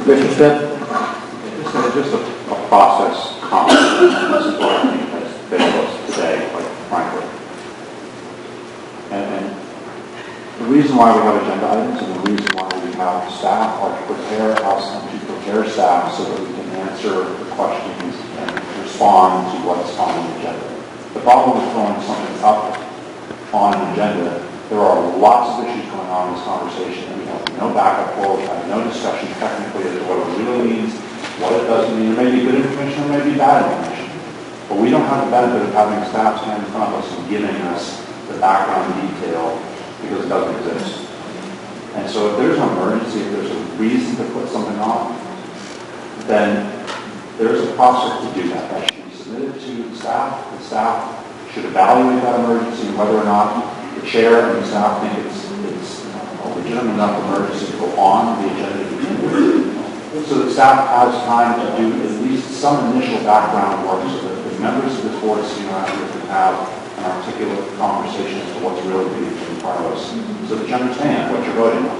Commissioner Smith? Just a process comment. This is what I think has failed us today, quite frankly. And the reason why we have agenda items and the reason why we have staff are to prepare us and to prepare staff so that we can answer the questions and respond to what's on the agenda. The problem with throwing something up on an agenda, there are lots of issues going on in this conversation, and we have no backup for, we have no discussion technically as to what it really means, what it doesn't mean. There may be good information, there may be bad information. But we don't have the benefit of having staff stand in front of us and giving us the background detail because it doesn't exist. And so if there's an emergency, if there's a reason to put something on, then there's a process to do that. That should be submitted to the staff. The staff should evaluate that emergency and whether or not the chair and the staff think it's a legitimate enough emergency to go on the agenda to begin with. So the staff has time to do at least some initial background work so that the members of this board of senior officers can have an articulate conversation as to what's really being in front of us so that you understand what you're voting on.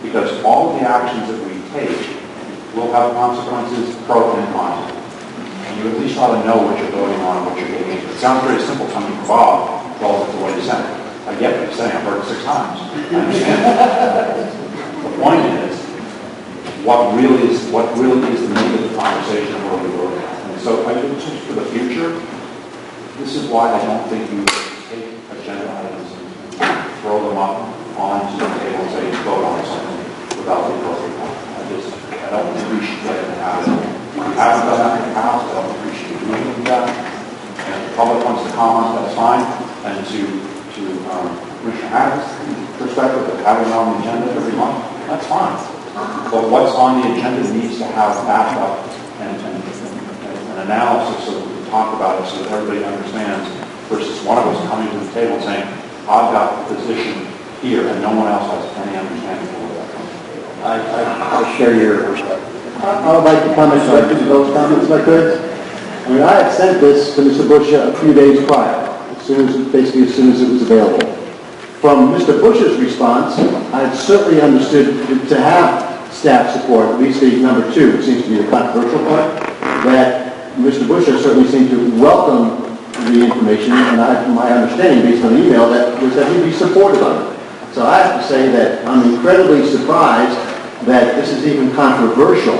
Because all of the actions that we take will have consequences pro and con. And you at least ought to know what you're voting on and what you're getting into. It sounds very simple coming from Bob relative to what he's saying. I get what he's saying. I've heard it 6 times. I understand. The point is, what really is the meat of the conversation and what we're voting on. And so I think just for the future, this is why I don't think you take agenda items and throw them up onto the table and say vote on something without the appropriate one. I don't think we should get in the habit. We haven't done that in the past. I don't think we should be doing that. And if the public wants to comment, that's fine. And to Commissioner Haggard's perspective of having it on the agenda every month, that's fine. But what's on the agenda needs to have backup and an analysis so that we can talk about it so that everybody understands versus one of us coming to the table saying, I've got the position here and no one else has any understanding of where that comes from. I share your perspective. I would like to comment directly to those comments if I could. I mean, I had sent this to Mr. Bush a few days prior, basically as soon as it was available. From Mr. Bush's response, I had certainly understood to have staff support, at least the number 2, which seems to be the controversial part, that Mr. Bush has certainly seemed to welcome the information, and my understanding based on the email was that he'd be supportive of it. So I have to say that I'm incredibly surprised that this is even controversial.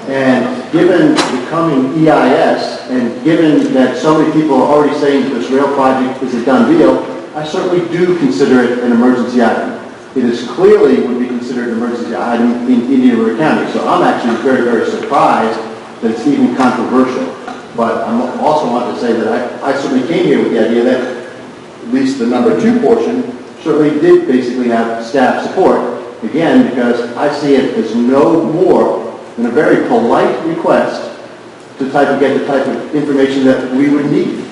And given the coming EIS, and given that so many people are already saying that this rail project is a done deal, I certainly do consider it an emergency item. It is clearly would be considered an emergency item in Indian River County. So I'm actually very, very surprised that it's even controversial. But I also want to say that I certainly came here with the idea that at least the number 2 portion certainly did basically have staff support. Again, because I see it as no more than a very polite request to get the type of information that we would need.